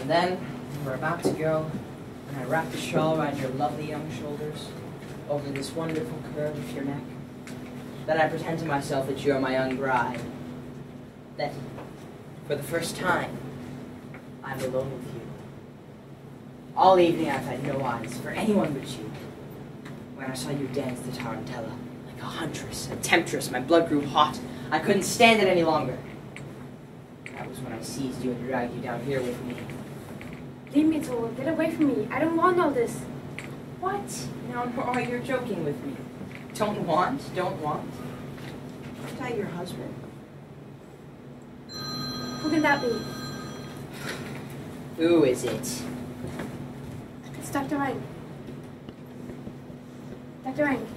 And then, we're about to go, and I wrap the shawl around your lovely young shoulders, over this wonderful curve of your neck. Then I pretend to myself that you are my young bride. That, for the first time, I'm alone with you. All evening I've had no eyes for anyone but you. When I saw you dance the tarantella, like a huntress, a temptress, my blood grew hot. I couldn't stand it any longer. That was when I seized you and dragged you down here with me. Leave me, Torvald. Get away from me. I don't want all this. What? Now, Nora, you're joking with me. Don't want? Don't want? Aren't I your husband? Who can that be? Who is it? It's Dr. Rank. Dr. Rank,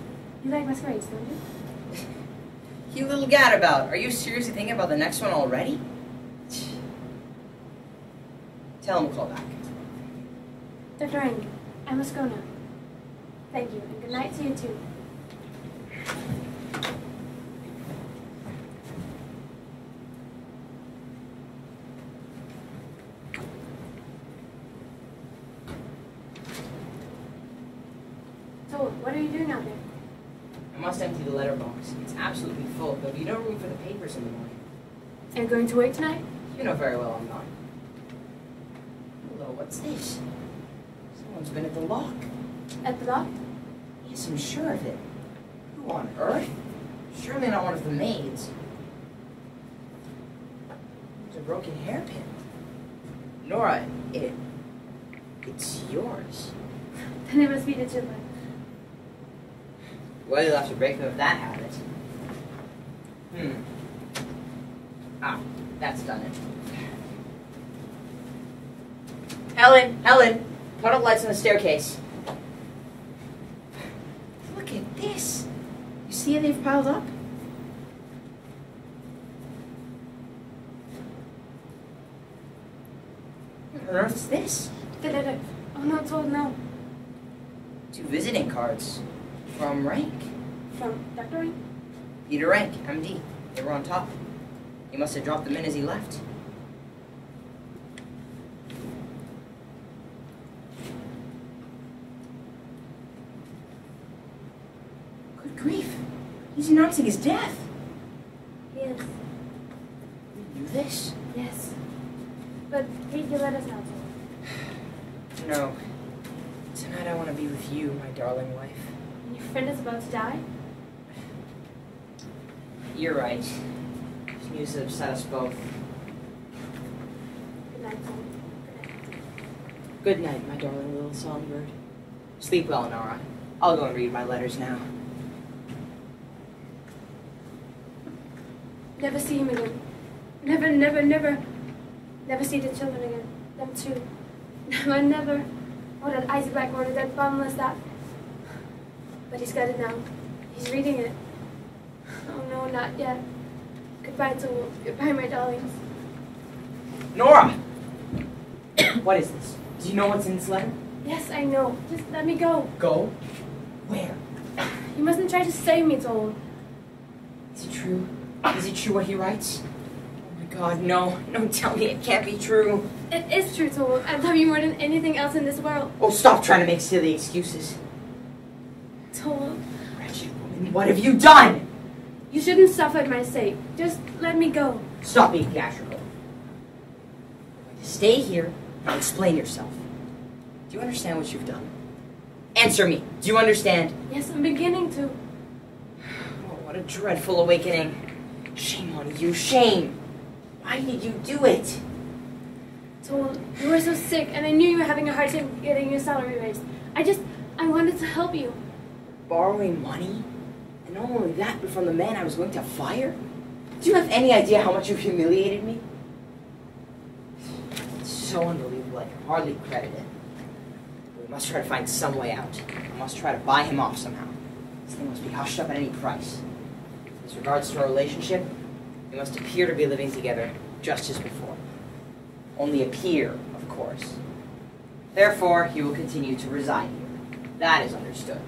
you like masquerades, don't you? You little gadabout. Are you seriously thinking about the next one already? Tell him we'll call back. Dr. Rank, I must go now. Thank you, and good night to you too. So, what are you doing out there? I must empty the letterbox. It's absolutely full. There'll be no room for the papers in the morning. Are you going to work tonight? You know very well I'm not. Hello, what's this? Someone's been at the lock. At the lock? Yes, I'm sure of it. Who on earth? Surely not one of the maids. There's a broken hairpin. Nora, it's yours. Then it must be the children. Well, you'll have to break them of that habit. Ah, that's done it. Helen! Put up lights on the staircase. Look at this. You see how they've piled up? What on earth is this? The letter. Oh no, Torvald, no. 2 visiting cards. From Rank. From Dr. Rank? Peter Rank, MD. They were on top. He must have dropped them in as he left. Good grief. He's announcing his death. Yes. You knew this? Yes. But read your letters now, Torvald. No. Tonight I want to be with you, my darling wife. And your friend is about to die? You're right. This news has upset us both. Good night, Torvald. Good night. Good night, my darling little songbird. Sleep well, Nora. I'll go and read my letters now. Never see him again. Never see the children again. Them too. Never. Oh, that icy black order, that bottomless that. But he's got it now. He's reading it. Oh no, not yet. Goodbye, Torvald. Goodbye, my darlings. Nora! What is this? Do you know what's in this letter? Yes, I know. Just let me go. Go? Where? You mustn't try to save me, Torvald. Is it true? Is it true what he writes? Oh my God, no. No, tell me it can't be true. It is true, Torvald. I love you more than anything else in this world. Oh, stop trying to make silly excuses. Torvald. Wretched woman, what have you done? You shouldn't suffer at my sake. Just let me go. Stop being theatrical. You're going to stay here and explain yourself. Do you understand what you've done? Answer me. Do you understand? Yes, I'm beginning to. Oh, what a dreadful awakening. Shame on you, shame. Why did you do it? Torvald, you were so sick, and I knew you were having a hard time getting your salary raised. I wanted to help you. Borrowing money? And not only that, but from the man I was going to fire? Do you have any idea how much you've humiliated me? It's so unbelievable, I can hardly credit it. We must try to find some way out. I must try to buy him off somehow. This thing must be hushed up at any price. As regards to our relationship, we must appear to be living together just as before. Only appear, of course. Therefore, he will continue to reside here. That is understood.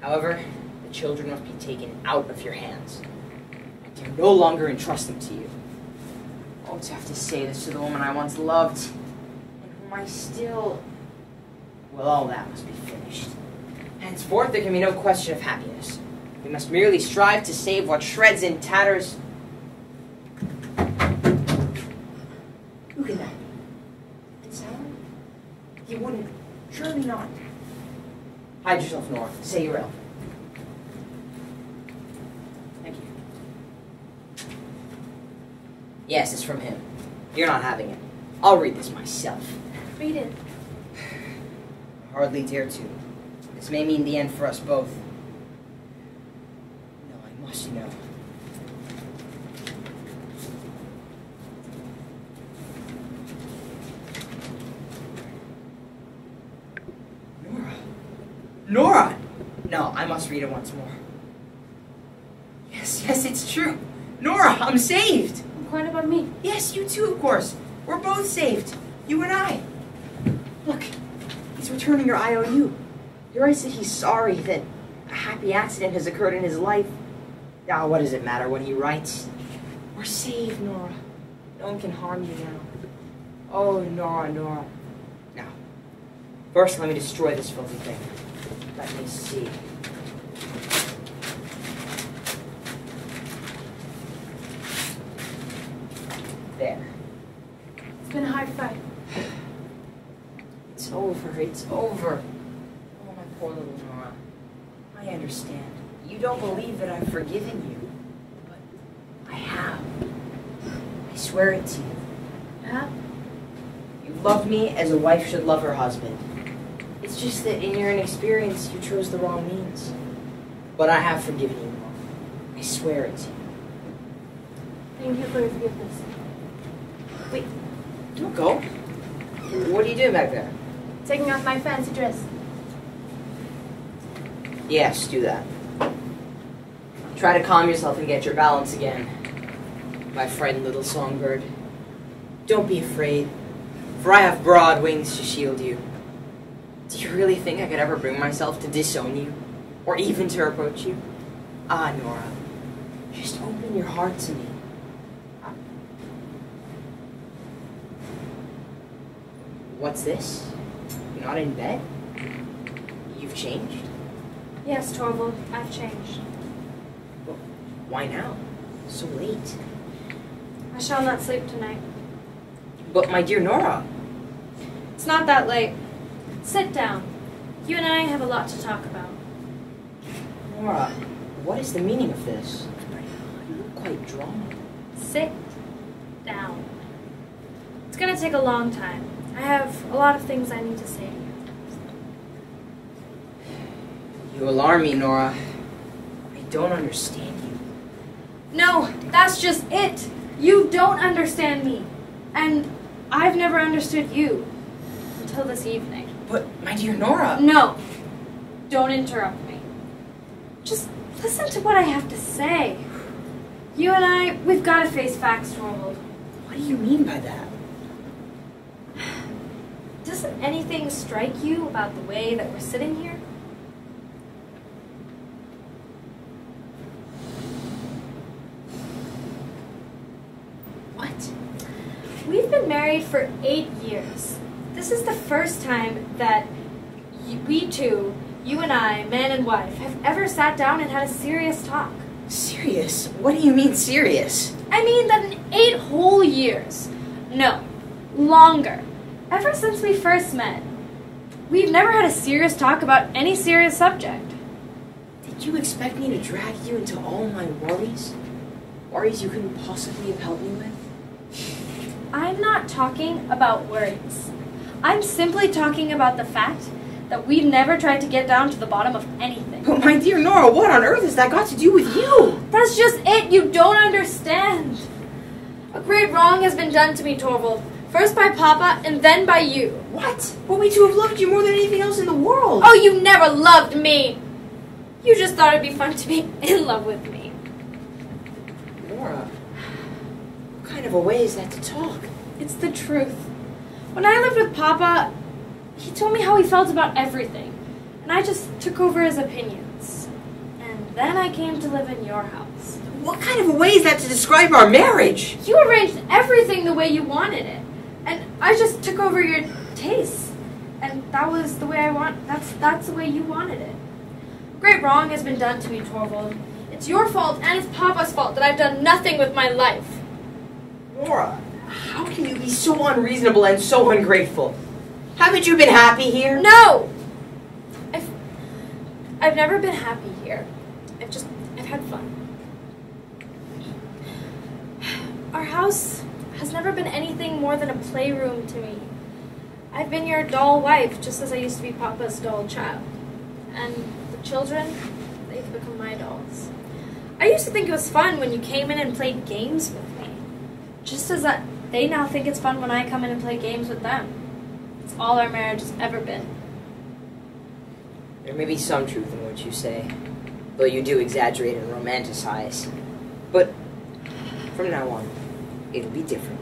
However, the children must be taken out of your hands. I dare no longer entrust them to you. Oh, to have to say this to the woman I once loved. I still... Well, all that must be finished. Henceforth, there can be no question of happiness. We must merely strive to save what shreds and tatters. Who can that be? It's Helmer? He wouldn't. Surely not. Hide yourself, Nora. Say your ill. Thank you. Yes, it's from him. You're not having it. I'll read this myself. Read it. Hardly dare to. This may mean the end for us both. No, I must know. Nora! No, I must read it once more. Yes, it's true. Nora, I'm saved! What about me? Yes, you too, of course. We're both saved. You and I. Look, he's returning your IOU. He writes that he's sorry that a happy accident has occurred in his life. Now, what does it matter what he writes? We're saved, Nora. No one can harm you now. Oh, Nora. Now, first let me destroy this filthy thing. Let me see. There. It's been a hard fight. It's over. Oh, my poor little Nora. I understand. You don't believe that I've forgiven you. But I have. I swear it to you. Yeah? You loved me as a wife should love her husband. It's just that in your inexperience, you chose the wrong means. But I have forgiven you, Nora. I swear it to you. Thank you for your forgiveness. Wait, don't go. What are you doing back there? Taking off my fancy dress. Yes, do that. Try to calm yourself and get your balance again. My frightened little songbird. Don't be afraid, for I have broad wings to shield you. Do you really think I could ever bring myself to disown you? Or even to reproach you? Ah, Nora, just open your heart to me. What's this? You're not in bed? You've changed? Yes, Torvald, I've changed. Well, why now? So late. I shall not sleep tonight. But my dear Nora. It's not that late. Sit down. You and I have a lot to talk about. Nora, what is the meaning of this? You look quite drawn. Sit down. It's gonna take a long time. I have a lot of things I need to say to you. You alarm me, Nora. I don't understand you. No, that's just it. You don't understand me. And I've never understood you. Until this evening. But, my dear Nora... No. Don't interrupt me. Just listen to what I have to say. You and I, we've got to face facts, Torvald. What do you mean by that? Doesn't anything strike you about the way that we're sitting here? What? We've been married for 8 years. This is the first time that we two, you and I, man and wife, have ever sat down and had a serious talk. Serious? What do you mean serious? I mean that in 8 whole years. No, longer. Ever since we first met. We've never had a serious talk about any serious subject. Did you expect me to drag you into all my worries? Worries you couldn't possibly have helped me with? I'm not talking about worries. I'm simply talking about the fact that we've never tried to get down to the bottom of anything. But my dear Nora, what on earth has that got to do with you? That's just it. You don't understand. A great wrong has been done to me, Torvald. First by Papa, and then by you. What? But we two have loved you more than anything else in the world. Oh, you never loved me. You just thought it'd be fun to be in love with me. Nora, what kind of a way is that to talk? It's the truth. When I lived with Papa, he told me how he felt about everything. And I just took over his opinions. And then I came to live in your house. What kind of a way is that to describe our marriage? You arranged everything the way you wanted it. And I just took over your tastes. And that was the way that's the way you wanted it. Great wrong has been done to me, Torvald. It's your fault and it's Papa's fault that I've done nothing with my life. Nora, how can you be so unreasonable and so ungrateful? Haven't you been happy here? No! I've never been happy here. I've had fun. Our house has never been anything more than a playroom to me. I've been your doll wife, just as I used to be Papa's doll child. And the children, they've become my dolls. I used to think it was fun when you came in and played games with me. Just as that they now think it's fun when I come in and play games with them. It's all our marriage has ever been. There may be some truth in what you say, though you do exaggerate and romanticize. But from now on, it'll be different.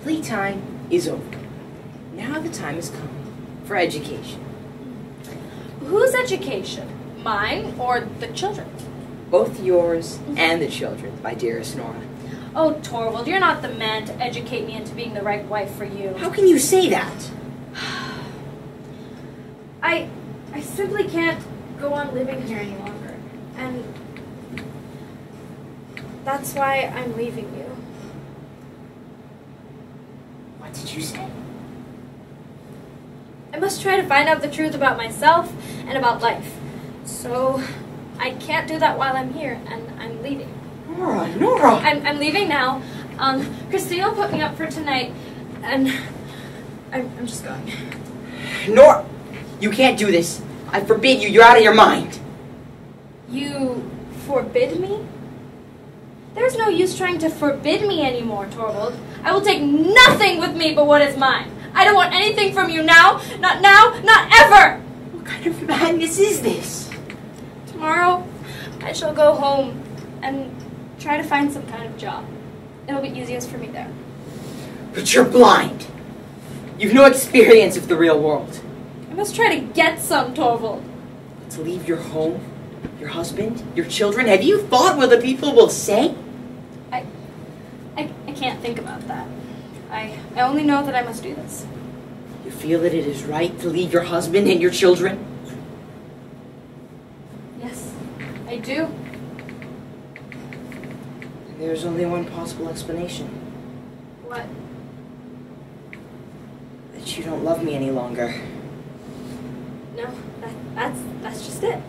Playtime is over. Now the time has come for education. Whose education? Mine or the children? Both yours and the children, my dearest Nora. Oh, Torvald, you're not the man to educate me into being the right wife for you. How can you say that? I simply can't go on living here any longer. And that's why I'm leaving you. What did you say? I must try to find out the truth about myself and about life. So I can't do that while I'm here, and I'm leaving. Nora! I'm leaving now. Christine will put me up for tonight, and I'm just going. Nora! You can't do this. I forbid you. You're out of your mind. You forbid me? There's no use trying to forbid me anymore, Torvald. I will take nothing with me but what is mine. I don't want anything from you now, not ever! What kind of madness is this? Tomorrow, I shall go home and try to find some kind of job. It'll be easiest for me there. But you're blind. You've no experience of the real world. I must try to get some, Torvald. To leave your home, your husband, your children? Have you thought what the people will say? I can't think about that. I only know that I must do this. You feel that it is right to leave your husband and your children? Yes, I do. And there's only one possible explanation. What? That you don't love me any longer. No, that's just it.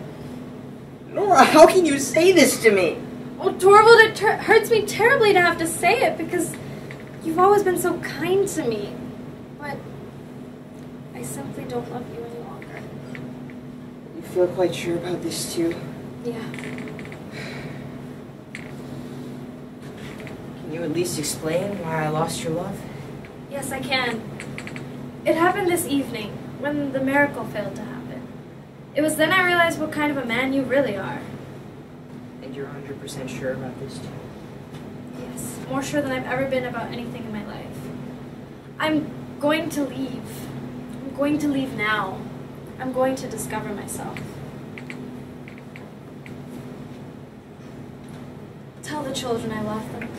Nora, how can you say this to me? Oh, Torvald, it hurts me terribly to have to say it because you've always been so kind to me. But I simply don't love you any longer. You feel quite sure about this, too? Yeah. Can you at least explain why I lost your love? Yes, I can. It happened this evening, when the miracle failed to happen. It was then I realized what kind of a man you really are. And you're 100% sure about this, too? Yes, more sure than I've ever been about anything in my life. I'm going to leave. I'm going to leave now. I'm going to discover myself. Tell the children I love them.